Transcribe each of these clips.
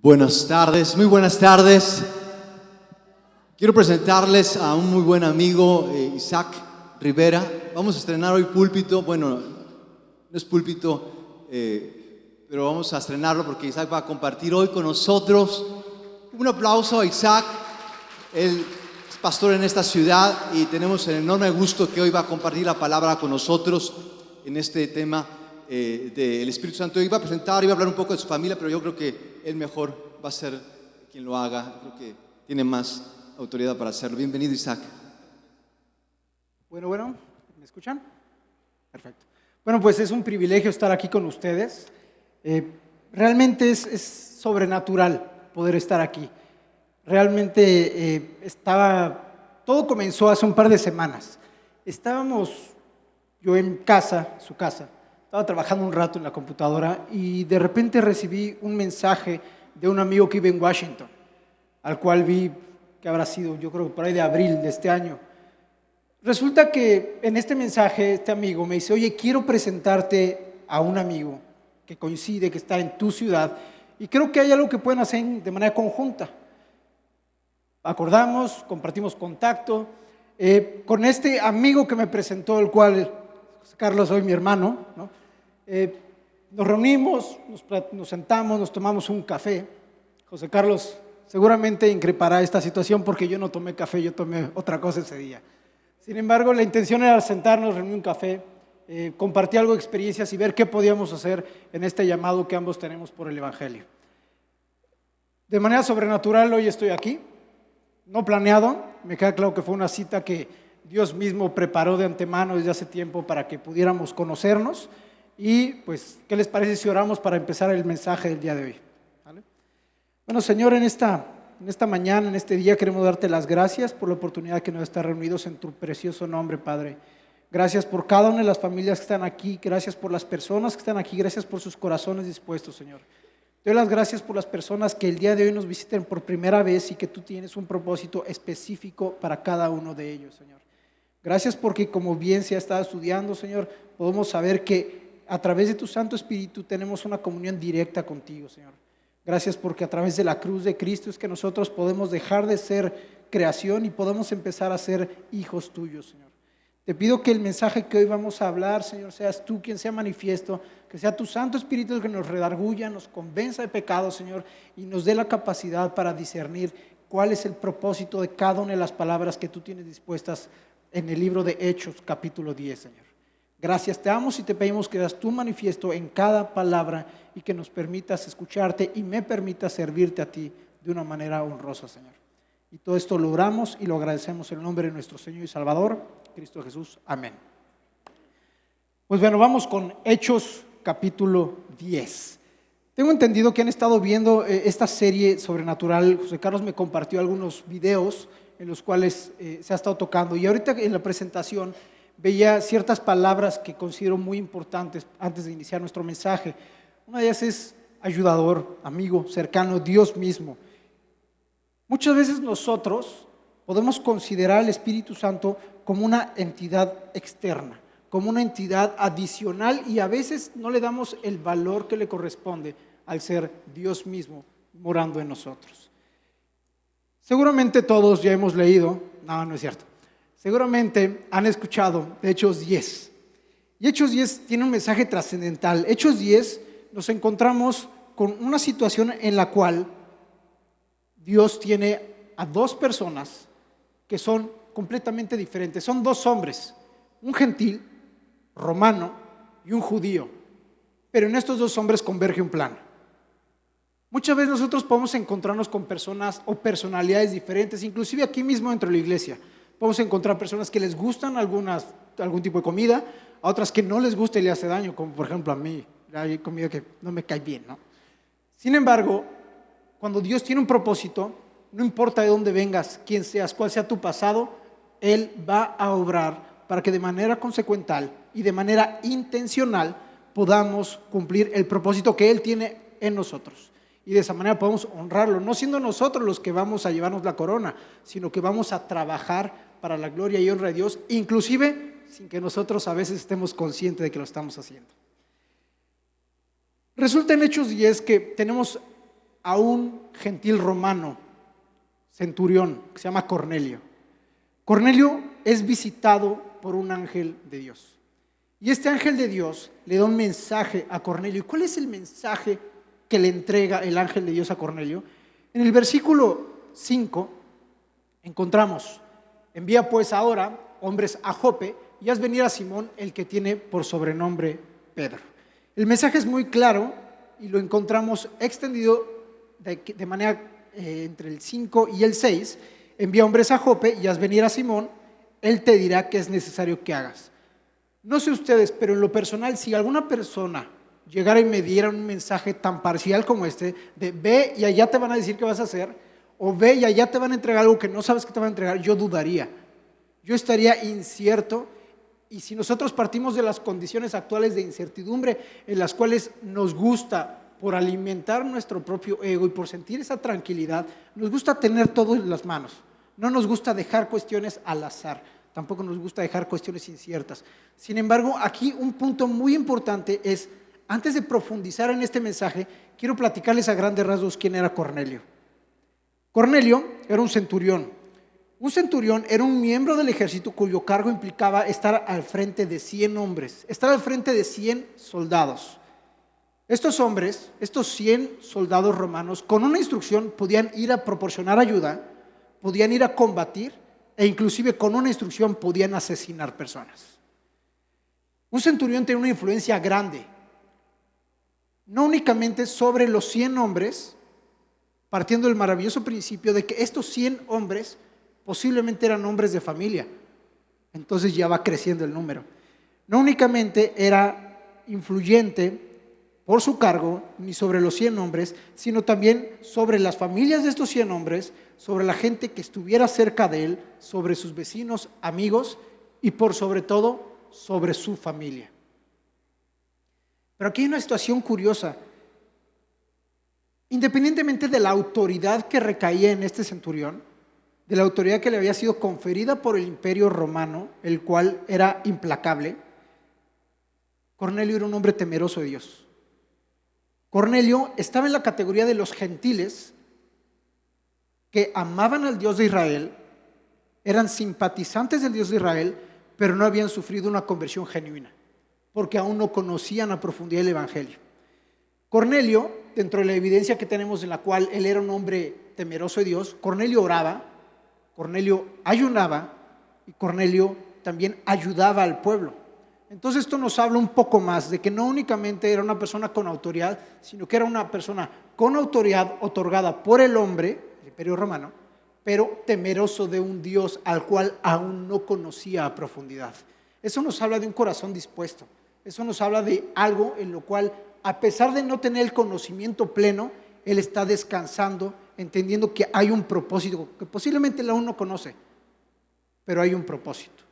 Buenas tardes, muy buenas tardes. Quiero presentarles a un muy buen amigo, Isaac Rivera. Vamos a estrenar hoy púlpito. Bueno, no es púlpito, pero vamos a estrenarlo porque Isaac va a compartir hoy con nosotros. Un aplauso a Isaac. Él es pastor en esta ciudad y tenemos el enorme gusto que hoy va a compartir la palabra con nosotros en este tema del Espíritu Santo. Iba a presentar, iba a hablar un poco de su familia, pero yo creo que él mejor va a ser quien lo haga. Creo que tiene más autoridad para hacerlo. Bienvenido, Isaac. Bueno, ¿me escuchan? Perfecto. Bueno, pues es un privilegio estar aquí con ustedes. Realmente es sobrenatural poder estar aquí. Realmente todo comenzó hace un par de semanas. Estábamos yo en casa, su casa, estaba trabajando un rato en la computadora y de repente recibí un mensaje de un amigo que vive en Washington, al cual vi que habrá sido, yo creo que por ahí de abril de este año. Resulta que en este mensaje este amigo me dice: oye, quiero presentarte a un amigo que coincide, que está en tu ciudad y creo que hay algo que pueden hacer de manera conjunta. Acordamos, compartimos contacto con este amigo que me presentó, el cual Carlos, hoy mi hermano, ¿no? Nos reunimos, nos sentamos, nos tomamos un café. José Carlos seguramente increpará esta situación porque yo no tomé café, yo tomé otra cosa ese día. Sin embargo, la intención era sentarnos, reunir un café, compartir algo de experiencias y ver qué podíamos hacer en este llamado que ambos tenemos por el Evangelio. De manera sobrenatural hoy estoy aquí, no planeado, me queda claro que fue una cita que Dios mismo preparó de antemano desde hace tiempo para que pudiéramos conocernos. Y pues, ¿qué les parece si oramos para empezar el mensaje del día de hoy? ¿Vale? Bueno, Señor, en esta mañana, en este día, queremos darte las gracias por la oportunidad que nos está reunidos en tu precioso nombre, Padre. Gracias por cada una de las familias que están aquí, gracias por las personas que están aquí, gracias por sus corazones dispuestos, Señor. Te doy las gracias por las personas que el día de hoy nos visiten por primera vez y que tú tienes un propósito específico para cada uno de ellos, Señor. Gracias porque, como bien se ha estado estudiando, Señor, podemos saber que a través de tu Santo Espíritu tenemos una comunión directa contigo, Señor. Gracias porque a través de la cruz de Cristo es que nosotros podemos dejar de ser creación y podemos empezar a ser hijos tuyos, Señor. Te pido que el mensaje que hoy vamos a hablar, Señor, seas tú quien sea manifiesto, que sea tu Santo Espíritu el que nos redarguya, nos convenza de pecado, Señor, y nos dé la capacidad para discernir cuál es el propósito de cada una de las palabras que tú tienes dispuestas en el libro de Hechos, capítulo 10, Señor. Gracias, te amo y te pedimos que das tu manifiesto en cada palabra y que nos permitas escucharte y me permitas servirte a ti de una manera honrosa, Señor. Y todo esto lo oramos y lo agradecemos en el nombre de nuestro Señor y Salvador, Cristo Jesús. Amén. Pues bueno, vamos con Hechos capítulo 10. Tengo entendido que han estado viendo esta serie sobrenatural. José Carlos me compartió algunos videos en los cuales se ha estado tocando. Y ahorita en la presentación veía ciertas palabras que considero muy importantes antes de iniciar nuestro mensaje. Una de ellas es ayudador, amigo, cercano, Dios mismo. Muchas veces nosotros podemos considerar al Espíritu Santo como una entidad externa, como una entidad adicional, y a veces no le damos el valor que le corresponde al ser Dios mismo morando en nosotros. Seguramente todos ya hemos leído, no es cierto, seguramente han escuchado de Hechos 10. Y Hechos 10 tiene un mensaje trascendental. Hechos 10 nos encontramos con una situación en la cual Dios tiene a dos personas que son completamente diferentes. Son dos hombres, un gentil, romano, y un judío. Pero en estos dos hombres converge un plan. Muchas veces nosotros podemos encontrarnos con personas o personalidades diferentes, inclusive aquí mismo dentro de la iglesia. Podemos encontrar personas que les gustan algún tipo de comida, a otras que no les gusta y le hace daño, como por ejemplo a mí, hay comida que no me cae bien, ¿no? Sin embargo, cuando Dios tiene un propósito, no importa de dónde vengas, quién seas, cuál sea tu pasado, Él va a obrar para que de manera consecuental y de manera intencional podamos cumplir el propósito que Él tiene en nosotros. Y de esa manera podemos honrarlo, no siendo nosotros los que vamos a llevarnos la corona, sino que vamos a trabajar para la gloria y honra de Dios, inclusive sin que nosotros a veces estemos conscientes de que lo estamos haciendo. Resulta en Hechos 10 que tenemos a un gentil romano, centurión, que se llama Cornelio. Cornelio es visitado por un ángel de Dios. Y este ángel de Dios le da un mensaje a Cornelio. ¿Y cuál es el mensaje que le entrega el ángel de Dios a Cornelio? En el versículo 5 encontramos: envía pues ahora hombres a Jope y haz venir a Simón, el que tiene por sobrenombre Pedro. El mensaje es muy claro y lo encontramos extendido de manera entre el 5 y el 6. Envía hombres a Jope y haz venir a Simón, él te dirá qué es necesario que hagas. No sé ustedes, pero en lo personal, si alguna persona llegara y me diera un mensaje tan parcial como este, de ve y allá te van a decir qué vas a hacer, o ve y allá te van a entregar algo que no sabes que te van a entregar, yo dudaría. Yo estaría incierto. Y si nosotros partimos de las condiciones actuales de incertidumbre en las cuales nos gusta, por alimentar nuestro propio ego y por sentir esa tranquilidad, nos gusta tener todo en las manos. No nos gusta dejar cuestiones al azar, tampoco nos gusta dejar cuestiones inciertas. Sin embargo, aquí un punto muy importante es, antes de profundizar en este mensaje, quiero platicarles a grandes rasgos quién era Cornelio. Cornelio era un centurión. Un centurión era un miembro del ejército cuyo cargo implicaba estar al frente de 100 hombres, estar al frente de 100 soldados. Estos hombres, estos 100 soldados romanos, con una instrucción podían ir a proporcionar ayuda, podían ir a combatir e inclusive con una instrucción podían asesinar personas. Un centurión tenía una influencia grande, no únicamente sobre los 100 hombres, partiendo del maravilloso principio de que estos 100 hombres posiblemente eran hombres de familia. Entonces ya va creciendo el número. No únicamente era influyente por su cargo, ni sobre los 100 hombres, sino también sobre las familias de estos 100 hombres, sobre la gente que estuviera cerca de él, sobre sus vecinos, amigos y por sobre todo sobre su familia. Pero aquí hay una situación curiosa. Independientemente de la autoridad que recaía en este centurión, de la autoridad que le había sido conferida por el Imperio Romano, el cual era implacable, Cornelio era un hombre temeroso de Dios. Cornelio estaba en la categoría de los gentiles que amaban al Dios de Israel, eran simpatizantes del Dios de Israel, pero no habían sufrido una conversión genuina, porque aún no conocían a profundidad el Evangelio. Cornelio, dentro de la evidencia que tenemos en la cual él era un hombre temeroso de Dios, Cornelio oraba, Cornelio ayunaba y Cornelio también ayudaba al pueblo. Entonces esto nos habla un poco más de que no únicamente era una persona con autoridad, sino que era una persona con autoridad otorgada por el hombre, el Imperio Romano, pero temeroso de un Dios al cual aún no conocía a profundidad. Eso nos habla de un corazón dispuesto. Eso nos habla de algo en lo cual, a pesar de no tener el conocimiento pleno, él está descansando, entendiendo que hay un propósito, que posiblemente él aún no conoce, pero hay un propósito.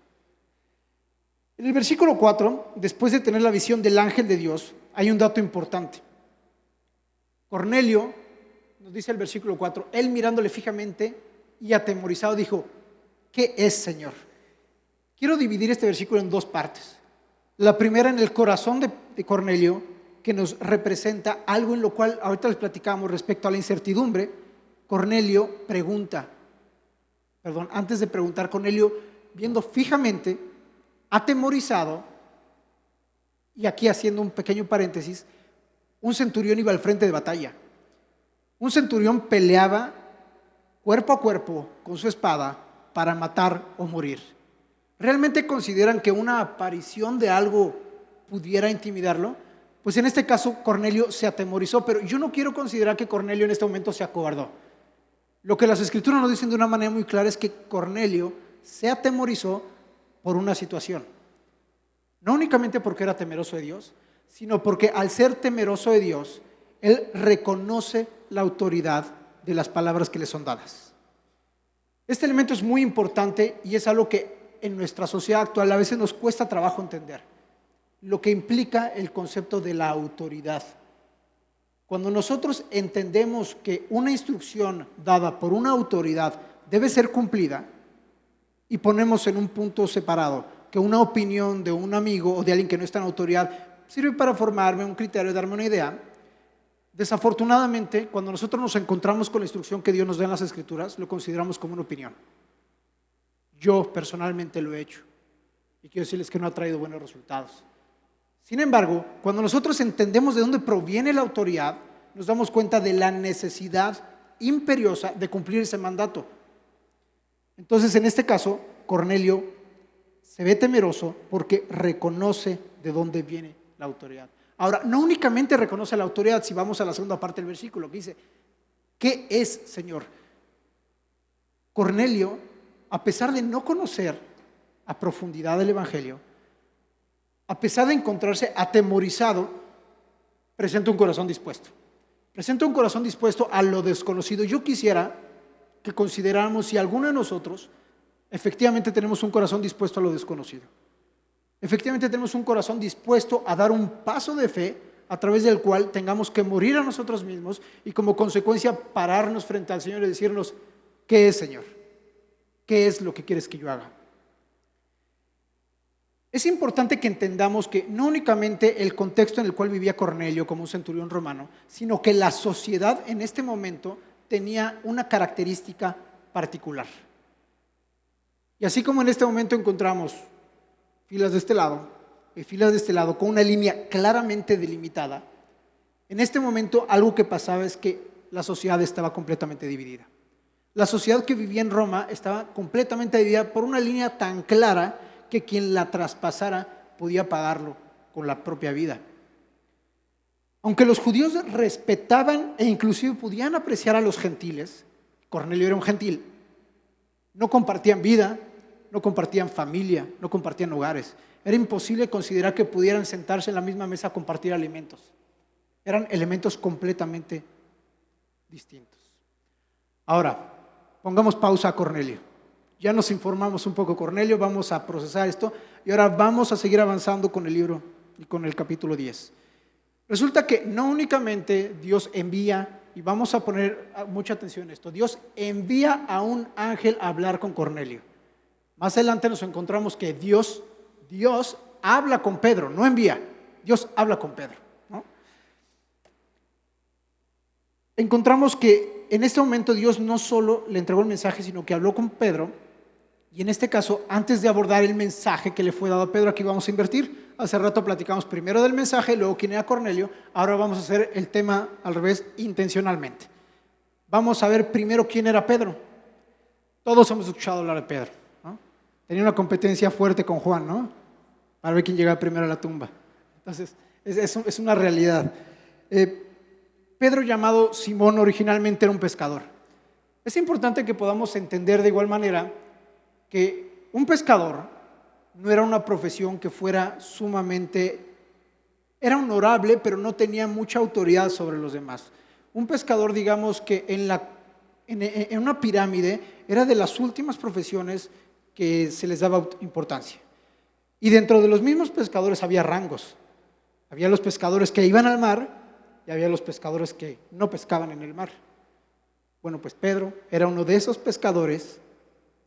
En el versículo 4, después de tener la visión del ángel de Dios, hay un dato importante. Cornelio, nos dice el versículo 4, él mirándole fijamente y atemorizado dijo: ¿qué es, Señor? Quiero dividir este versículo en dos partes. La primera en el corazón de Cornelio, que nos representa algo en lo cual ahorita les platicamos respecto a la incertidumbre. Cornelio pregunta, antes de preguntar, Cornelio, viendo fijamente, atemorizado, y aquí haciendo un pequeño paréntesis, un centurión iba al frente de batalla. Un centurión peleaba cuerpo a cuerpo con su espada para matar o morir. ¿Realmente consideran que una aparición de algo pudiera intimidarlo? Pues en este caso Cornelio se atemorizó, pero yo no quiero considerar que Cornelio en este momento se acobardó. Lo que las Escrituras nos dicen de una manera muy clara es que Cornelio se atemorizó por una situación. No únicamente porque era temeroso de Dios, sino porque al ser temeroso de Dios, él reconoce la autoridad de las palabras que le son dadas. Este elemento es muy importante y es algo que en nuestra sociedad actual a veces nos cuesta trabajo entender. Lo que implica el concepto de la autoridad. Cuando nosotros entendemos que una instrucción dada por una autoridad debe ser cumplida y ponemos en un punto separado que una opinión de un amigo o de alguien que no está en autoridad sirve para formarme un criterio, darme una idea, Desafortunadamente, cuando nosotros nos encontramos con la instrucción que Dios nos da en las Escrituras, lo consideramos como una opinión. Yo personalmente lo he hecho y quiero decirles que no ha traído buenos resultados. Sin embargo, cuando nosotros entendemos de dónde proviene la autoridad, nos damos cuenta de la necesidad imperiosa de cumplir ese mandato. Entonces, en este caso, Cornelio se ve temeroso porque reconoce de dónde viene la autoridad. Ahora, no únicamente reconoce la autoridad, si vamos a la segunda parte del versículo, que dice, ¿qué es, Señor? Cornelio, a pesar de no conocer a profundidad el Evangelio, a pesar de encontrarse atemorizado, presenta un corazón dispuesto. Presenta un corazón dispuesto a lo desconocido. Yo quisiera que consideráramos si alguno de nosotros efectivamente tenemos un corazón dispuesto a lo desconocido. Efectivamente tenemos un corazón dispuesto a dar un paso de fe a través del cual tengamos que morir a nosotros mismos y como consecuencia pararnos frente al Señor y decirnos, ¿qué es, Señor? ¿Qué es lo que quieres que yo haga? Es importante que entendamos que no únicamente el contexto en el cual vivía Cornelio como un centurión romano, sino que la sociedad en este momento tenía una característica particular. Y así como en este momento encontramos filas de este lado y filas de este lado con una línea claramente delimitada, en este momento algo que pasaba es que la sociedad estaba completamente dividida. La sociedad que vivía en Roma estaba completamente dividida por una línea tan clara que quien la traspasara podía pagarlo con la propia vida. Aunque los judíos respetaban e inclusive podían apreciar a los gentiles, Cornelio era un gentil, no compartían vida, no compartían familia, no compartían hogares. Era imposible considerar que pudieran sentarse en la misma mesa a compartir alimentos. Eran elementos completamente distintos. Ahora, pongamos pausa a Cornelio. Ya nos informamos un poco, Cornelio, vamos a procesar esto y ahora vamos a seguir avanzando con el libro y con el capítulo 10. Resulta que no únicamente Dios envía, y vamos a poner mucha atención a esto, Dios envía a un ángel a hablar con Cornelio. Más adelante nos encontramos que Dios habla con Pedro, no envía, Dios habla con Pedro, ¿no? Encontramos que en este momento Dios no solo le entregó el mensaje, sino que habló con Pedro. Y en este caso, antes de abordar el mensaje que le fue dado a Pedro, aquí vamos a invertir. Hace rato platicamos primero del mensaje, luego quién era Cornelio. Ahora vamos a hacer el tema al revés intencionalmente. Vamos a ver primero quién era Pedro. Todos hemos escuchado hablar de Pedro, ¿no? Tenía una competencia fuerte con Juan, ¿no? Para ver quién llegaba primero a la tumba. Entonces, es una realidad. Pedro, llamado Simón, originalmente era un pescador. Es importante que podamos entender de igual manera que un pescador no era una profesión que fuera era honorable, pero no tenía mucha autoridad sobre los demás. Un pescador, digamos que en una pirámide, era de las últimas profesiones que se les daba importancia. Y dentro de los mismos pescadores había rangos. Había los pescadores que iban al mar y había los pescadores que no pescaban en el mar. Bueno, pues Pedro era uno de esos pescadores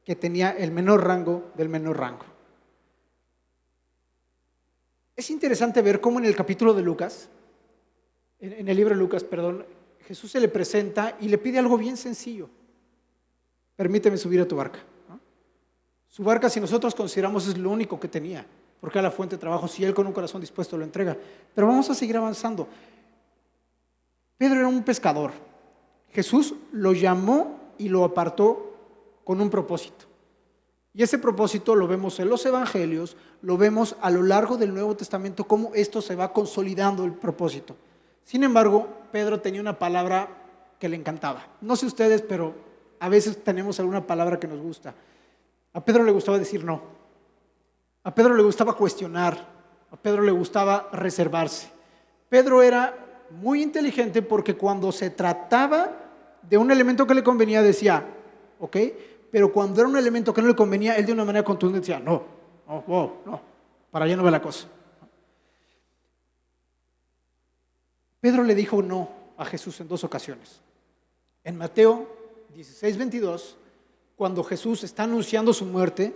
que tenía el menor rango del menor rango. Es interesante ver cómo en el capítulo de Lucas, en el libro de Lucas, perdón, Jesús se le presenta y le pide algo bien sencillo. Permíteme subir a tu barca, ¿no? Su barca, si nosotros consideramos, es lo único que tenía, porque era la fuente de trabajo, si él con un corazón dispuesto lo entrega. Pero vamos a seguir avanzando. Pedro era un pescador. Jesús lo llamó y lo apartó con un propósito. Y ese propósito lo vemos en los evangelios, lo vemos a lo largo del Nuevo Testamento, cómo esto se va consolidando el propósito. Sin embargo, Pedro tenía una palabra que le encantaba. No sé ustedes, pero a veces tenemos alguna palabra que nos gusta. A Pedro le gustaba decir no. A Pedro le gustaba cuestionar. A Pedro le gustaba reservarse. Pedro era muy inteligente porque cuando se trataba de un elemento que le convenía decía, ok, pero cuando era un elemento que no le convenía, él de una manera contundente decía, no, para allá no va la cosa. Pedro le dijo no a Jesús en 2 ocasiones. En Mateo 16:22, cuando Jesús está anunciando su muerte,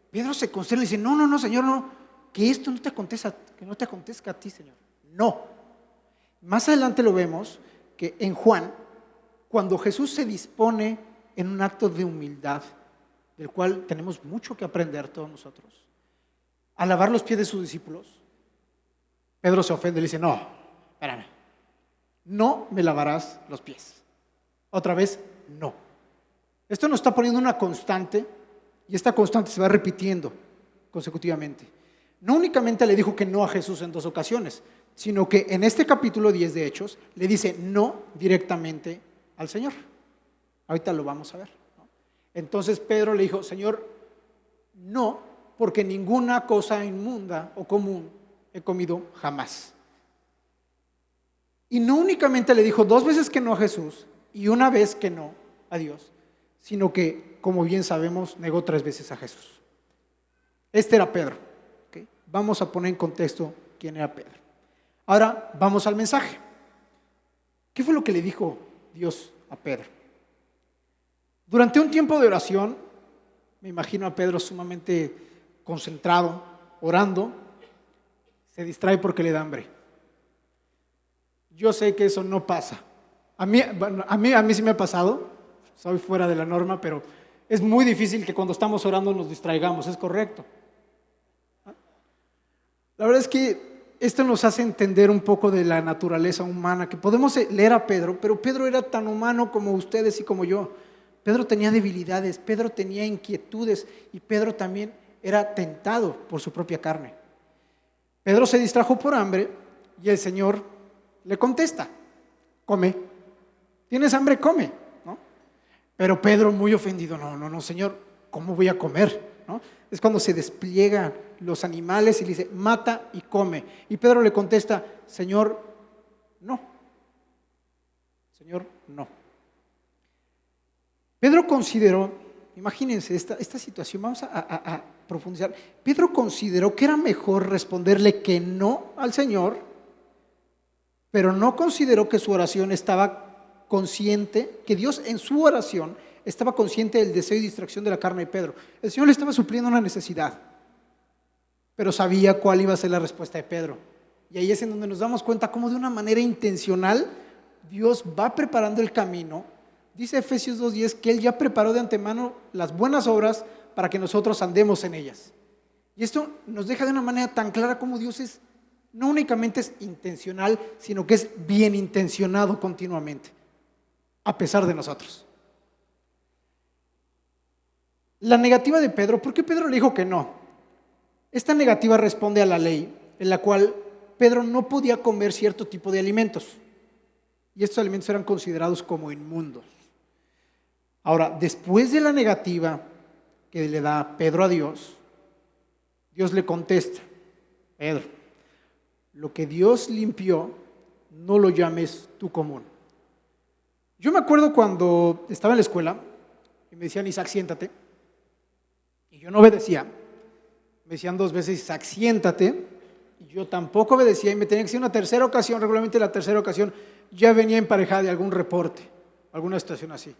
Pedro se consterna y dice, no, Señor, no, que esto no te acontezca a ti, Señor. No. Más adelante lo vemos que en Juan, cuando Jesús se dispone en un acto de humildad, del cual tenemos mucho que aprender todos nosotros, a lavar los pies de sus discípulos, Pedro se ofende y le dice, no, espérame, no me lavarás los pies. Otra vez, no. Esto nos está poniendo una constante y esta constante se va repitiendo consecutivamente. No únicamente le dijo que no a Jesús en 2 ocasiones, sino que en este capítulo 10 de Hechos le dice no directamente al Señor. Ahorita lo vamos a ver, ¿no? Entonces Pedro le dijo, Señor, no, porque ninguna cosa inmunda o común he comido jamás. Y no únicamente le dijo 2 veces que no a Jesús y 1 vez que no a Dios, sino que, como bien sabemos, negó 3 veces a Jesús. Este era Pedro. ¿Okay? Vamos a poner en contexto quién era Pedro. Ahora vamos al mensaje. ¿Qué fue lo que le dijo Dios a Pedro? Durante un tiempo de oración, me imagino a Pedro sumamente concentrado, orando, se distrae porque le da hambre. Yo sé que eso no pasa. A mí sí me ha pasado, soy fuera de la norma, pero es muy difícil que cuando estamos orando nos distraigamos, ¿es correcto? La verdad es que esto nos hace entender un poco de la naturaleza humana, que podemos leer a Pedro, pero Pedro era tan humano como ustedes y como yo. Pedro tenía debilidades, Pedro tenía inquietudes y Pedro también era tentado por su propia carne. Pedro se distrajo por hambre y el Señor le contesta, come, ¿tienes hambre? Come, ¿no? Pero Pedro muy ofendido, no, Señor, ¿cómo voy a comer? ¿No? Es cuando se despliegan los animales y le dice, mata y come. Y Pedro le contesta, Señor, no. Señor, no. Pedro consideró, imagínense esta situación, vamos a profundizar. Pedro consideró que era mejor responderle que no al Señor, pero no consideró que su oración estaba consciente, que Dios en su oración estaba consciente del deseo y distracción de la carne de Pedro. El Señor le estaba supliendo una necesidad, pero sabía cuál iba a ser la respuesta de Pedro. Y ahí es en donde nos damos cuenta cómo de una manera intencional Dios va preparando el camino. Dice Efesios 2:10 que Él ya preparó de antemano las buenas obras para que nosotros andemos en ellas. Y esto nos deja de una manera tan clara como Dios es, no únicamente es intencional, sino que es bien intencionado continuamente, a pesar de nosotros. La negativa de Pedro, ¿por qué Pedro le dijo que no? Esta negativa responde a la ley en la cual Pedro no podía comer cierto tipo de alimentos. Y estos alimentos eran considerados como inmundos. Ahora, después de la negativa que le da Pedro a Dios, Dios le contesta, Pedro, lo que Dios limpió, no lo llames tú común. Yo me acuerdo cuando estaba en la escuela y me decían, Isaac, siéntate. Y yo no obedecía. Me decían 2 veces, Isaac, siéntate. Y yo tampoco obedecía y me tenía que decir una tercera ocasión. Regularmente la tercera ocasión ya venía emparejada de algún reporte, alguna situación así.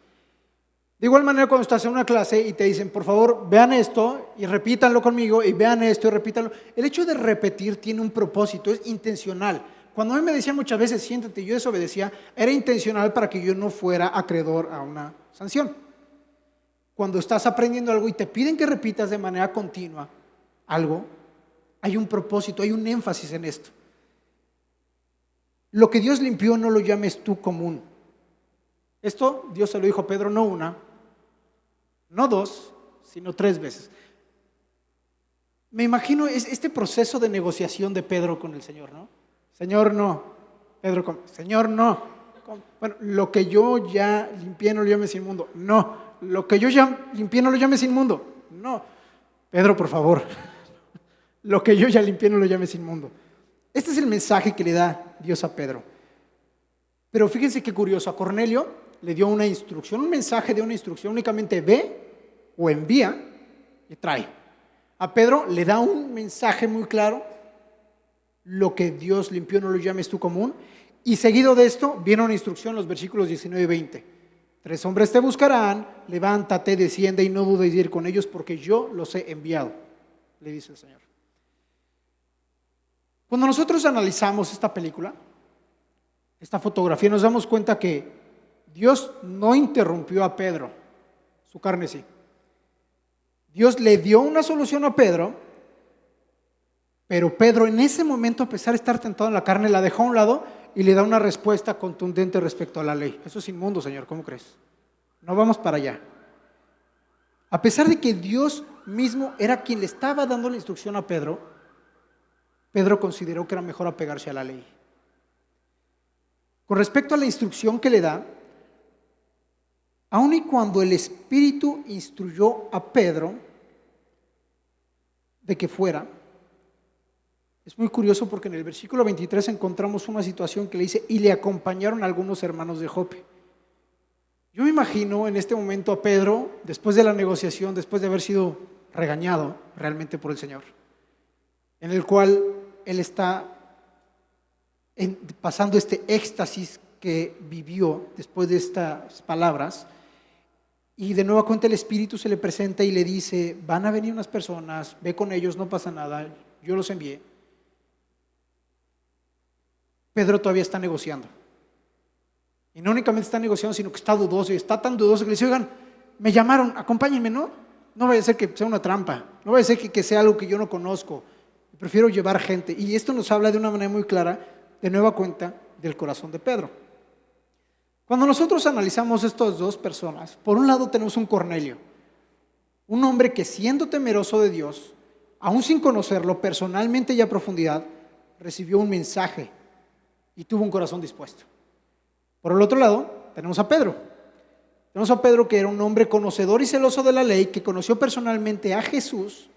De igual manera, cuando estás en una clase y te dicen, por favor, vean esto y repítanlo conmigo, y vean esto y repítanlo. El hecho de repetir tiene un propósito, es intencional. Cuando a mí me decían muchas veces, siéntate, y yo desobedecía, era intencional para que yo no fuera acreedor a una sanción. Cuando estás aprendiendo algo y te piden que repitas de manera continua algo, hay un propósito, hay un énfasis en esto. Lo que Dios limpió no lo llames tú común. Esto Dios se lo dijo a Pedro no 1, no 2, sino 3 veces. Me imagino este proceso de negociación de Pedro con el Señor, ¿no? Señor, no. Pedro, Señor, no. Bueno, lo que yo ya limpié no lo llames inmundo. No. Lo que yo ya limpié no lo llames inmundo. No. Pedro, por favor. Lo que yo ya limpié no lo llames inmundo. Este es el mensaje que le da Dios a Pedro. Pero fíjense qué curioso. A Cornelio le dio una instrucción, un mensaje de una instrucción. Únicamente ve o envía y trae. A Pedro le da un mensaje muy claro. Lo que Dios limpió no lo llames tú común. Y seguido de esto viene una instrucción, los versículos 19 y 20. 3 hombres te buscarán, levántate, desciende y no dudes de ir con ellos porque yo los he enviado, le dice el Señor. Cuando nosotros analizamos esta película, esta fotografía, nos damos cuenta que Dios no interrumpió a Pedro, su carne sí. Dios le dio una solución a Pedro, pero Pedro en ese momento, a pesar de estar tentado en la carne, la dejó a un lado y le da una respuesta contundente respecto a la ley. Eso es inmundo, Señor, ¿cómo crees? No vamos para allá. A pesar de que Dios mismo era quien le estaba dando la instrucción a Pedro, Pedro consideró que era mejor apegarse a la ley. Con respecto a la instrucción que le da, aun y cuando el Espíritu instruyó a Pedro de que fuera, es muy curioso porque en el versículo 23 encontramos una situación que le dice, y le acompañaron algunos hermanos de Jope. Yo me imagino en este momento a Pedro, después de la negociación, después de haber sido regañado realmente por el Señor, en el cual él está pasando este éxtasis que vivió después de estas palabras, y de nueva cuenta el Espíritu se le presenta y le dice, van a venir unas personas, ve con ellos, no pasa nada, yo los envié. Pedro todavía está negociando. Y no únicamente está negociando, sino que está dudoso, y está tan dudoso que le dice, oigan, me llamaron, acompáñenme, ¿no? No vaya a ser que sea una trampa, no vaya a ser que sea algo que yo no conozco, prefiero llevar gente. Y esto nos habla de una manera muy clara, de nueva cuenta, del corazón de Pedro. Cuando nosotros analizamos estas dos personas, por un lado tenemos un Cornelio, un hombre que siendo temeroso de Dios, aún sin conocerlo personalmente y a profundidad, recibió un mensaje y tuvo un corazón dispuesto. Por el otro lado, tenemos a Pedro. Tenemos a Pedro, que era un hombre conocedor y celoso de la ley, que conoció personalmente a Jesús,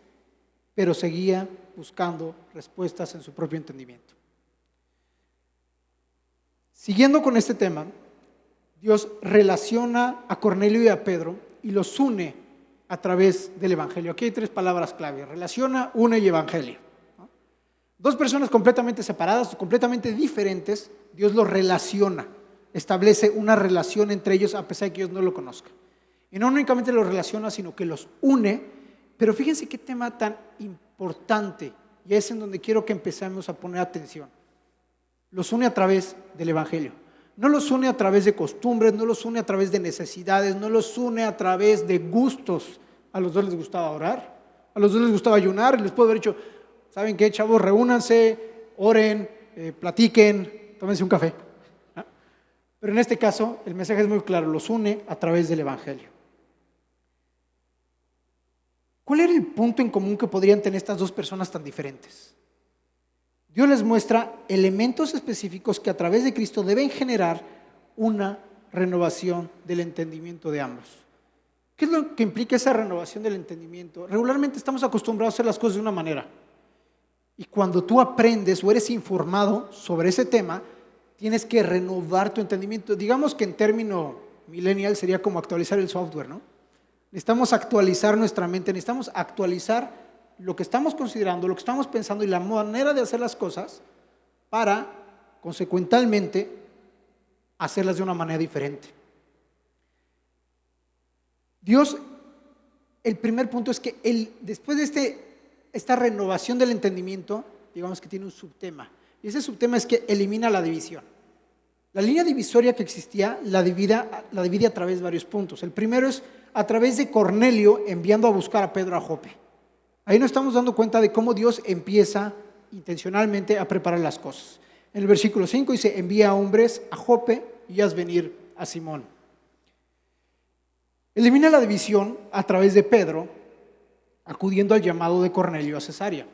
pero seguía buscando respuestas en su propio entendimiento. Siguiendo con este tema, Dios relaciona a Cornelio y a Pedro y los une a través del Evangelio. Aquí hay tres palabras clave: relaciona, une y Evangelio. Dos personas completamente separadas, completamente diferentes, Dios los relaciona. Establece una relación entre ellos a pesar de que ellos no lo conozcan. Y no únicamente los relaciona, sino que los une. Pero fíjense qué tema tan importante, y es en donde quiero que empecemos a poner atención. Los une a través del Evangelio. No los une a través de costumbres, no los une a través de necesidades, no los une a través de gustos. A los dos les gustaba orar, a los dos les gustaba ayunar, y les puedo haber dicho, ¿saben qué, chavos? Reúnanse, oren, platiquen, tómense un café. Pero en este caso, el mensaje es muy claro, los une a través del Evangelio. ¿Cuál era el punto en común que podrían tener estas dos personas tan diferentes? Dios les muestra elementos específicos que a través de Cristo deben generar una renovación del entendimiento de ambos. ¿Qué es lo que implica esa renovación del entendimiento? Regularmente estamos acostumbrados a hacer las cosas de una manera. Y cuando tú aprendes o eres informado sobre ese tema, tienes que renovar tu entendimiento. Digamos que en término millennial sería como actualizar el software, ¿no? Necesitamos actualizar nuestra mente, necesitamos actualizar lo que estamos considerando, lo que estamos pensando y la manera de hacer las cosas para, consecuentemente, hacerlas de una manera diferente. Dios, el primer punto es que después de esta renovación del entendimiento, digamos que tiene un subtema. Y ese subtema es que elimina la división. La línea divisoria que existía la divide a través de varios puntos. El primero es a través de Cornelio enviando a buscar a Pedro a Jope. Ahí nos estamos dando cuenta de cómo Dios empieza intencionalmente a preparar las cosas. En el versículo 5 dice, envía hombres a Jope y haz venir a Simón. Elimina la división a través de Pedro, acudiendo al llamado de Cornelio a Cesarea.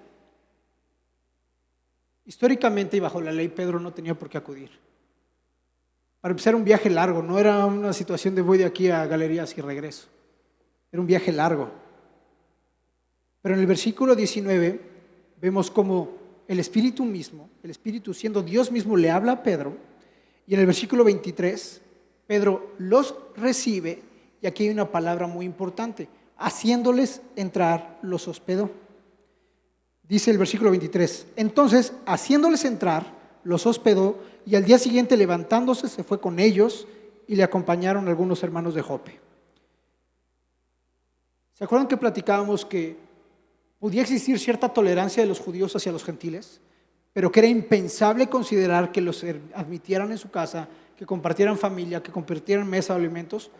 Históricamente y bajo la ley, Pedro no tenía por qué acudir. Para empezar, un viaje largo, no era una situación de voy de aquí a Galerías y regreso. Era un viaje largo. Pero en el versículo 19 vemos cómo el Espíritu mismo, el Espíritu siendo Dios mismo, le habla a Pedro. Y en el versículo 23, Pedro los recibe, y aquí hay una palabra muy importante: haciéndoles entrar, los hospedó. Dice el versículo 23, entonces, haciéndoles entrar, los hospedó, y al día siguiente, levantándose, se fue con ellos, y le acompañaron algunos hermanos de Jope. ¿Se acuerdan que platicábamos que podía existir cierta tolerancia de los judíos hacia los gentiles? pero que era impensable considerar que los admitieran en su casa, que compartieran familia, que compartieran mesa de alimentos.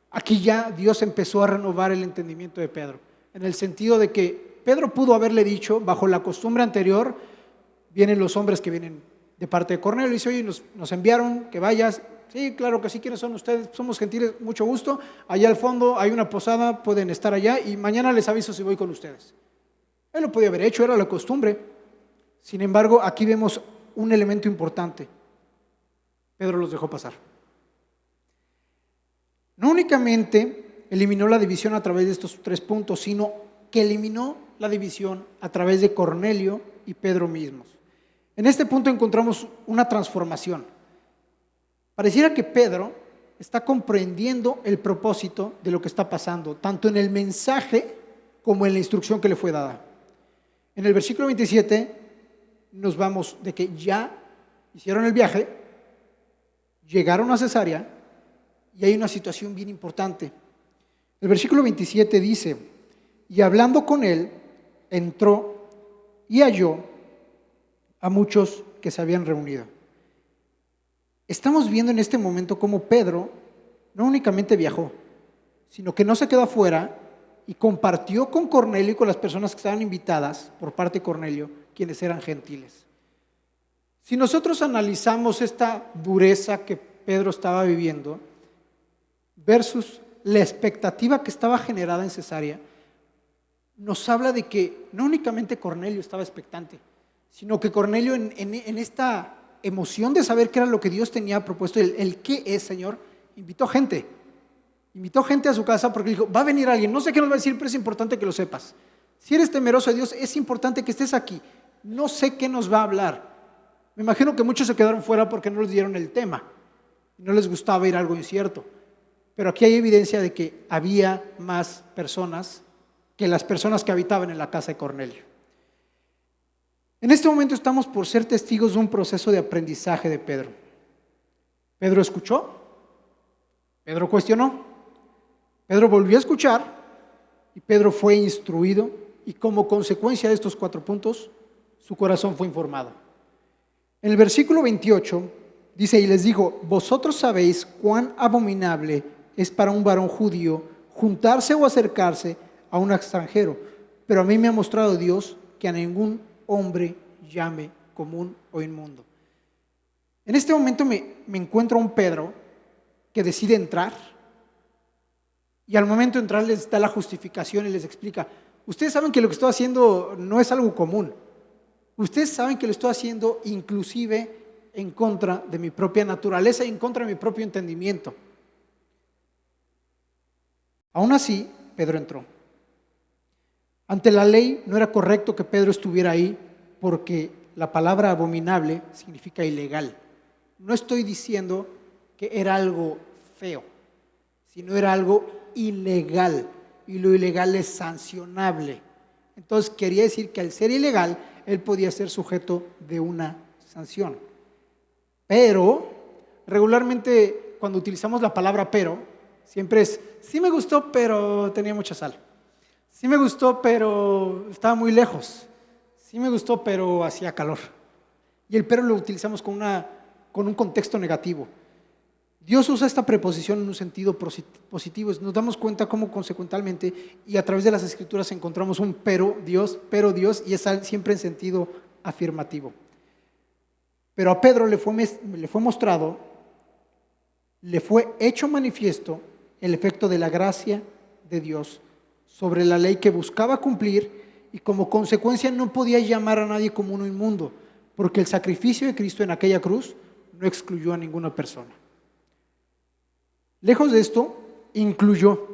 Aquí ya Dios empezó a renovar el entendimiento de Pedro, en el sentido de que Pedro pudo haberle dicho, bajo la costumbre anterior, vienen los hombres que vienen de parte de Cornelio, y dice, oye, nos enviaron que vayas. Sí, claro que sí, ¿quiénes son ustedes? Somos gentiles, mucho gusto. Allá al fondo hay una posada, pueden estar allá y mañana les aviso si voy con ustedes. Él lo podía haber hecho, era la costumbre. Sin embargo, aquí vemos un elemento importante. Pedro los dejó pasar. No únicamente eliminó la división a través de estos 3 puntos, sino que eliminó la división a través de Cornelio y Pedro mismos. En este punto encontramos una transformación. Pareciera que Pedro está comprendiendo el propósito de lo que está pasando, tanto en el mensaje como en la instrucción que le fue dada. En el versículo 27 nos vamos de que ya hicieron el viaje, llegaron a Cesarea y hay una situación bien importante. El versículo 27 dice, y hablando con él, entró y halló a muchos que se habían reunido. Estamos viendo en este momento cómo Pedro no únicamente viajó, sino que no se quedó afuera y compartió con Cornelio y con las personas que estaban invitadas por parte de Cornelio, quienes eran gentiles. Si nosotros analizamos esta dureza que Pedro estaba viviendo versus la expectativa que estaba generada en Cesarea, nos habla de que no únicamente Cornelio estaba expectante, sino que Cornelio en esta emoción de saber qué era lo que Dios tenía propuesto, el qué es, Señor, invitó gente a su casa porque dijo, va a venir alguien, no sé qué nos va a decir, pero es importante que lo sepas. Si eres temeroso de Dios, es importante que estés aquí. No sé qué nos va a hablar. Me imagino que muchos se quedaron fuera porque no les dieron el tema, no les gustaba ir a algo incierto. Pero aquí hay evidencia de que había más personas que las personas que habitaban en la casa de Cornelio. En este momento estamos por ser testigos de un proceso de aprendizaje de Pedro. Pedro escuchó, Pedro cuestionó, Pedro volvió a escuchar y Pedro fue instruido, y como consecuencia de estos 4 puntos, su corazón fue informado. En el versículo 28 dice, y les digo, vosotros sabéis cuán abominable es para un varón judío juntarse o acercarse a un extranjero, pero a mí me ha mostrado Dios que a ningún hombre llame común o inmundo. En este momento me encuentro a un Pedro que decide entrar, y al momento de entrar les da la justificación y les explica, ustedes saben que lo que estoy haciendo no es algo común, ustedes saben que lo estoy haciendo inclusive en contra de mi propia naturaleza y en contra de mi propio entendimiento. Aún así, Pedro entró. Ante la ley no era correcto que Pedro estuviera ahí porque la palabra abominable significa ilegal. No estoy diciendo que era algo feo, sino era algo ilegal, y lo ilegal es sancionable. Entonces quería decir que al ser ilegal, él podía ser sujeto de una sanción. Pero regularmente cuando utilizamos la palabra pero, siempre es, sí me gustó, pero tenía mucha sal. Sí me gustó, pero estaba muy lejos. Sí me gustó, pero hacía calor. Y el pero lo utilizamos con un contexto negativo. Dios usa esta preposición en un sentido positivo. Nos damos cuenta cómo consecuentemente y a través de las escrituras encontramos un pero Dios, y es siempre en sentido afirmativo. Pero a Pedro le fue mostrado, le fue hecho manifiesto el efecto de la gracia de Dios sobre la ley que buscaba cumplir, y como consecuencia no podía llamar a nadie como un inmundo, porque el sacrificio de Cristo en aquella cruz no excluyó a ninguna persona. Lejos de esto, incluyó,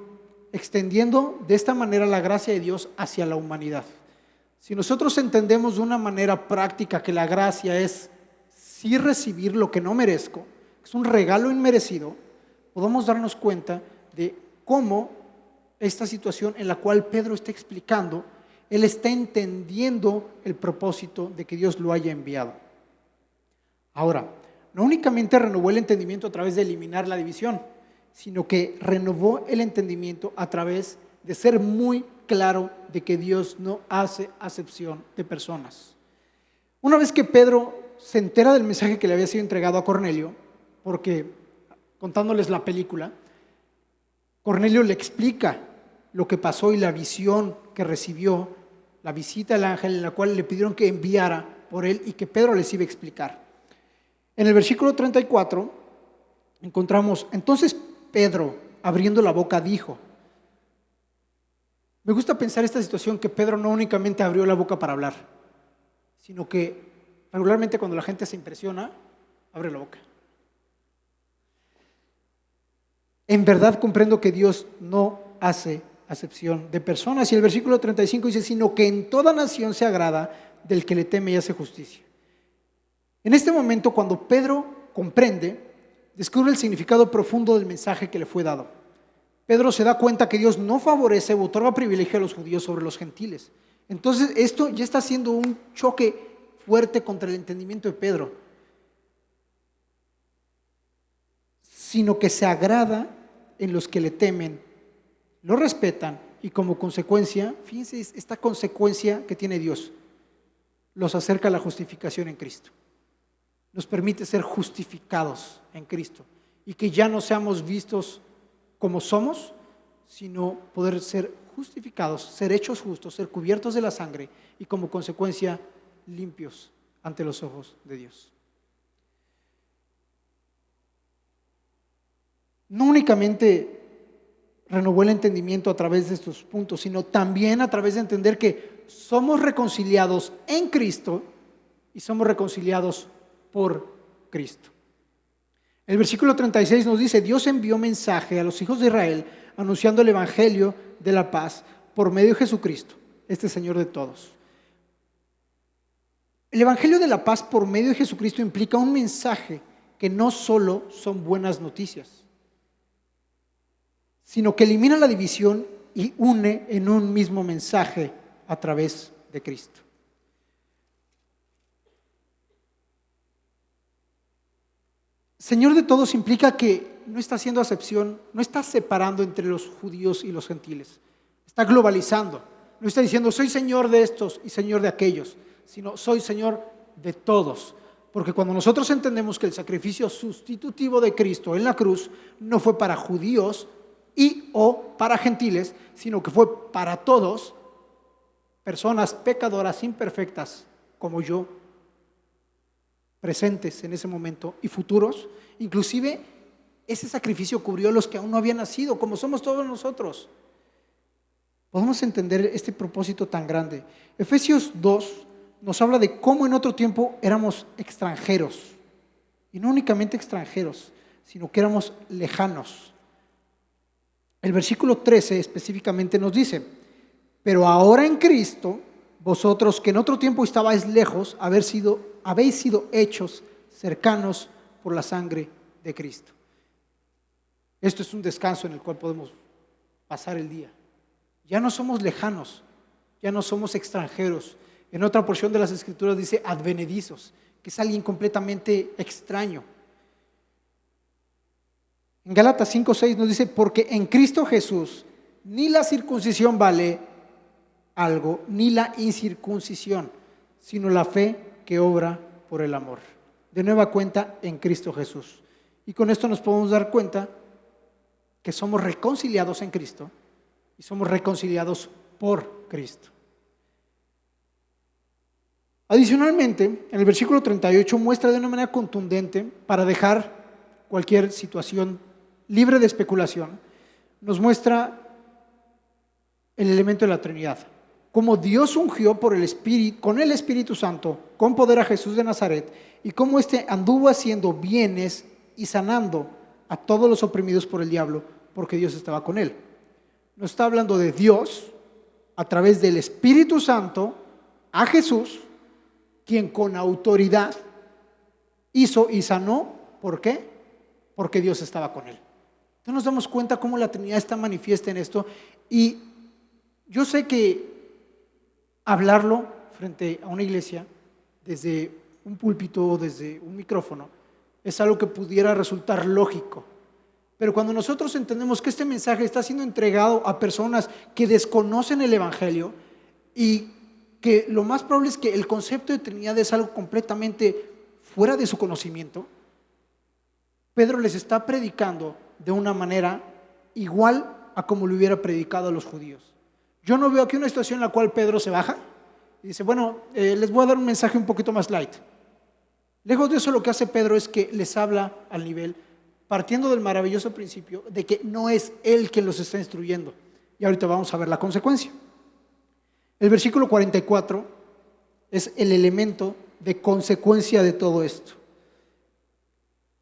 extendiendo de esta manera la gracia de Dios hacia la humanidad. Si nosotros entendemos de una manera práctica que la gracia es sí recibir lo que no merezco, es un regalo inmerecido, podemos darnos cuenta de cómo esta situación en la cual Pedro está explicando, él está entendiendo el propósito de que Dios lo haya enviado. Ahora, no únicamente renovó el entendimiento a través de eliminar la división, sino que renovó el entendimiento a través de ser muy claro de que Dios no hace acepción de personas. Una vez que Pedro se entera del mensaje que le había sido entregado a Cornelio, porque contándoles la película, Cornelio le explica lo que pasó y la visión que recibió, la visita del ángel en la cual le pidieron que enviara por él y que Pedro les iba a explicar. En el versículo 34 encontramos, entonces Pedro, abriendo la boca, dijo. Me gusta pensar esta situación que Pedro no únicamente abrió la boca para hablar, sino que regularmente cuando la gente se impresiona, abre la boca. En verdad comprendo que Dios no hace acepción de personas. Y el versículo 35 dice, sino que en toda nación se agrada del que le teme y hace justicia. En este momento, cuando Pedro comprende, descubre el significado profundo del mensaje que le fue dado. Pedro se da cuenta que Dios no favorece o otorga privilegio a los judíos sobre los gentiles. Entonces, esto ya está haciendo un choque fuerte contra el entendimiento de Pedro, sino que se agrada en los que le temen, lo respetan y como consecuencia, fíjense esta consecuencia que tiene Dios, los acerca a la justificación en Cristo. Nos permite ser justificados en Cristo y que ya no seamos vistos como somos, sino poder ser justificados, ser hechos justos, ser cubiertos de la sangre y como consecuencia limpios ante los ojos de Dios. No únicamente renovó el entendimiento a través de estos puntos, sino también a través de entender que somos reconciliados en Cristo y somos reconciliados por Cristo. El versículo 36 nos dice, Dios envió mensaje a los hijos de Israel anunciando el evangelio de la paz por medio de Jesucristo, este Señor de todos. El evangelio de la paz por medio de Jesucristo implica un mensaje que no solo son buenas noticias, sino que elimina la división y une en un mismo mensaje a través de Cristo. Señor de todos implica que no está haciendo acepción, no está separando entre los judíos y los gentiles, está globalizando, no está diciendo soy Señor de estos y Señor de aquellos, sino soy Señor de todos. Porque cuando nosotros entendemos que el sacrificio sustitutivo de Cristo en la cruz no fue para judíos y o para gentiles, sino que fue para todos, personas pecadoras, imperfectas como yo, presentes en ese momento y futuros, inclusive ese sacrificio cubrió a los que aún no habían nacido, como somos todos nosotros. Podemos entender este propósito tan grande. Efesios 2 nos habla de cómo en otro tiempo éramos extranjeros, y no únicamente extranjeros, sino que éramos lejanos. El versículo 13 específicamente nos dice, pero ahora en Cristo, vosotros que en otro tiempo estabais lejos, habéis sido hechos cercanos por la sangre de Cristo. Esto es un descanso en el cual podemos pasar el día. Ya no somos lejanos, ya no somos extranjeros. En otra porción de las Escrituras dice advenedizos, que es alguien completamente extraño. En Gálatas 5:6 nos dice, porque en Cristo Jesús ni la circuncisión vale algo, ni la incircuncisión, sino la fe que obra por el amor. De nueva cuenta, en Cristo Jesús. Y con esto nos podemos dar cuenta que somos reconciliados en Cristo y somos reconciliados por Cristo. Adicionalmente, en el versículo 38 muestra de una manera contundente, para dejar cualquier situación libre de especulación, nos muestra el elemento de la Trinidad. Cómo Dios ungió con el Espíritu Santo, con poder a Jesús de Nazaret, y cómo éste anduvo haciendo bienes y sanando a todos los oprimidos por el diablo, porque Dios estaba con él. Nos está hablando de Dios a través del Espíritu Santo a Jesús, quien con autoridad hizo y sanó. ¿Por qué? Porque Dios estaba con él. Entonces nos damos cuenta cómo la Trinidad está manifiesta en esto. Y yo sé que hablarlo frente a una iglesia, desde un púlpito o desde un micrófono, es algo que pudiera resultar lógico. Pero cuando nosotros entendemos que este mensaje está siendo entregado a personas que desconocen el Evangelio y que lo más probable es que el concepto de Trinidad es algo completamente fuera de su conocimiento, Pedro les está predicando de una manera igual a como le hubiera predicado a los judíos. Yo no veo aquí una situación en la cual Pedro se baja y dice, bueno, les voy a dar un mensaje un poquito más light. Lejos de eso, lo que hace Pedro es que les habla al nivel, partiendo del maravilloso principio de que no es él quien los está instruyendo. Y ahorita vamos a ver la consecuencia. El versículo 44 es el elemento de consecuencia de todo esto.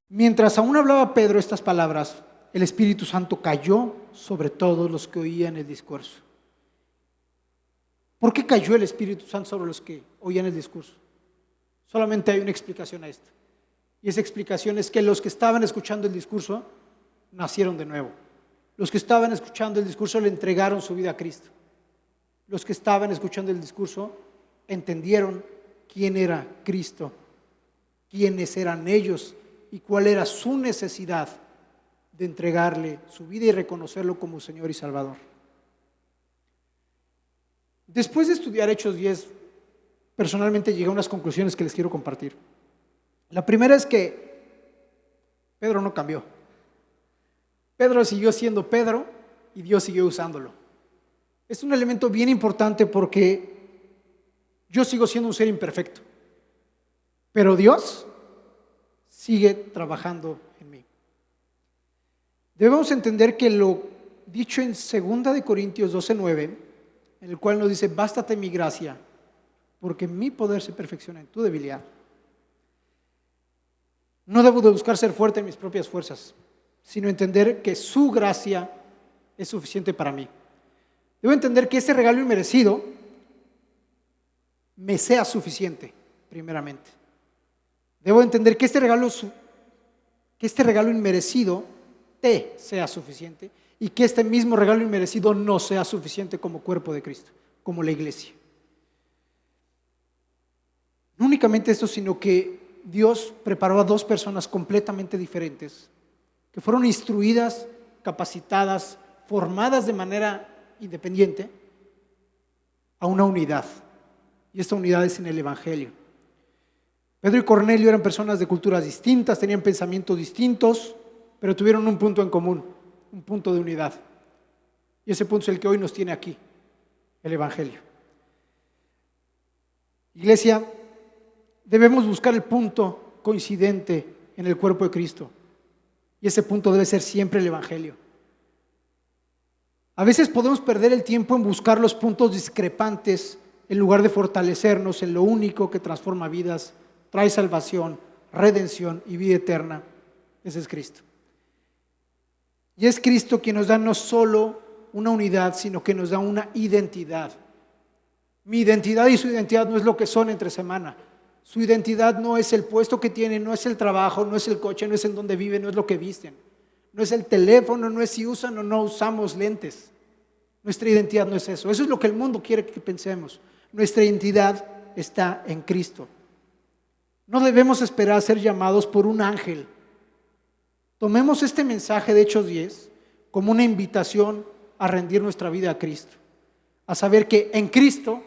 Mientras aún hablaba Pedro estas palabras, el Espíritu Santo cayó sobre todos los que oían el discurso. ¿Por qué cayó el Espíritu Santo sobre los que oían el discurso? Solamente hay una explicación a esto. Y esa explicación es que los que estaban escuchando el discurso nacieron de nuevo. Los que estaban escuchando el discurso le entregaron su vida a Cristo. Los que estaban escuchando el discurso entendieron quién era Cristo, quiénes eran ellos y cuál era su necesidad de entregarle su vida y reconocerlo como Señor y Salvador. Después de estudiar Hechos 10, personalmente llegué a unas conclusiones que les quiero compartir. La primera es que Pedro no cambió. Pedro siguió siendo Pedro y Dios siguió usándolo. Es un elemento bien importante porque yo sigo siendo un ser imperfecto, pero Dios sigue trabajando en mí. Debemos entender que lo dicho en 2 Corintios 12:9, en el cual nos dice, bástate mi gracia, porque mi poder se perfecciona en tu debilidad. No debo de buscar ser fuerte en mis propias fuerzas, sino entender que su gracia es suficiente para mí. Debo entender que este regalo inmerecido me sea suficiente, primeramente. Debo entender que este regalo inmerecido te sea suficiente y que este mismo regalo inmerecido no sea suficiente como cuerpo de Cristo, como la iglesia. No únicamente esto, sino que Dios preparó a dos personas completamente diferentes, que fueron instruidas, capacitadas, formadas de manera independiente a una unidad. Y esta unidad es en el Evangelio. Pedro y Cornelio eran personas de culturas distintas, tenían pensamientos distintos, pero tuvieron un punto en común, un punto de unidad. Y ese punto es el que hoy nos tiene aquí, el Evangelio. Iglesia, debemos buscar el punto coincidente en el cuerpo de Cristo. Y ese punto debe ser siempre el Evangelio. A veces podemos perder el tiempo en buscar los puntos discrepantes en lugar de fortalecernos en lo único que transforma vidas, trae salvación, redención y vida eterna. Ese es Cristo. Y es Cristo quien nos da no solo una unidad, sino que nos da una identidad. Mi identidad y su identidad no es lo que son entre semana. Su identidad no es el puesto que tienen, no es el trabajo, no es el coche, no es en donde viven, no es lo que visten. No es el teléfono, no es si usan o no usamos lentes. Nuestra identidad no es eso. Eso es lo que el mundo quiere que pensemos. Nuestra identidad está en Cristo. No debemos esperar a ser llamados por un ángel. Tomemos este mensaje de Hechos 10 como una invitación a rendir nuestra vida a Cristo. A saber que en Cristo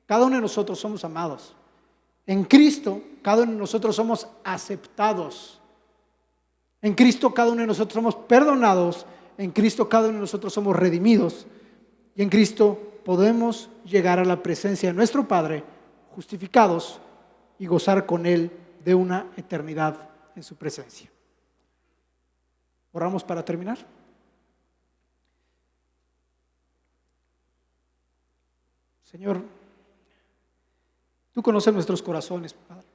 cada uno de nosotros somos amados. En Cristo cada uno de nosotros somos aceptados. En Cristo cada uno de nosotros somos perdonados. En Cristo cada uno de nosotros somos redimidos. Y en Cristo podemos llegar a la presencia de nuestro Padre, justificados y gozar con Él de una eternidad en su presencia. Oramos para terminar. Señor, tú conoces nuestros corazones, Padre.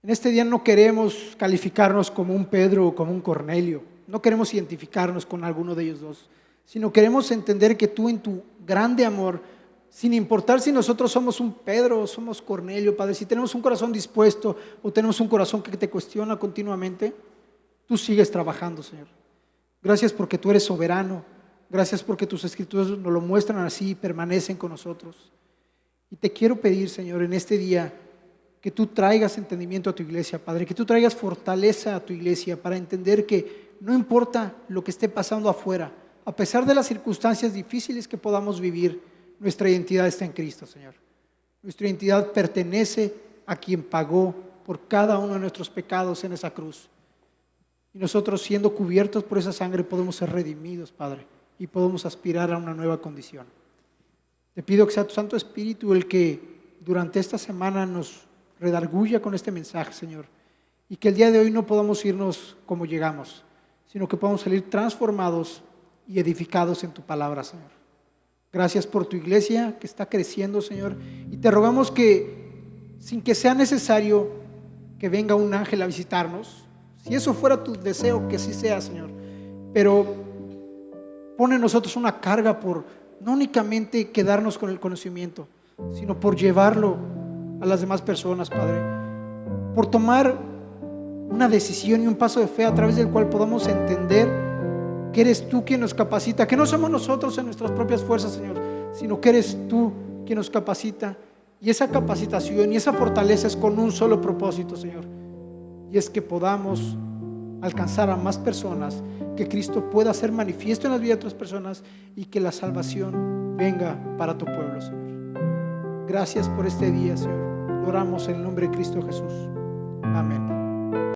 En este día no queremos calificarnos como un Pedro o como un Cornelio. No queremos identificarnos con alguno de ellos dos, sino queremos entender que tú en tu grande amor, sin importar si nosotros somos un Pedro o somos Cornelio, Padre, si tenemos un corazón dispuesto o tenemos un corazón que te cuestiona continuamente, tú sigues trabajando, Señor. Gracias porque tú eres soberano. Gracias porque tus escrituras nos lo muestran así y permanecen con nosotros. Y te quiero pedir, Señor, en este día que tú traigas entendimiento a tu iglesia, Padre, que tú traigas fortaleza a tu iglesia para entender que no importa lo que esté pasando afuera, a pesar de las circunstancias difíciles que podamos vivir, nuestra identidad está en Cristo, Señor. Nuestra identidad pertenece a quien pagó por cada uno de nuestros pecados en esa cruz. Y nosotros, siendo cubiertos por esa sangre, podemos ser redimidos, Padre, y podemos aspirar a una nueva condición. Te pido que sea tu Santo Espíritu el que durante esta semana nos redarguya con este mensaje, Señor, y que el día de hoy no podamos irnos como llegamos, sino que podamos salir transformados y edificados en tu palabra, Señor. Gracias por tu iglesia que está creciendo, Señor, y te rogamos que, sin que sea necesario que venga un ángel a visitarnos, si eso fuera tu deseo, que sí sea, Señor, pero pone en nosotros una carga por no únicamente quedarnos con el conocimiento, sino por llevarlo a las demás personas, Padre, por tomar una decisión y un paso de fe a través del cual podamos entender que eres tú quien nos capacita, que no somos nosotros en nuestras propias fuerzas, Señor, sino que eres tú quien nos capacita, y esa capacitación y esa fortaleza es con un solo propósito, Señor, y es que podamos alcanzar a más personas, que Cristo pueda ser manifiesto en las vidas de otras personas y que la salvación venga para tu pueblo, Señor. Gracias por este día, Señor. Lo oramos en el nombre de Cristo Jesús. Amén.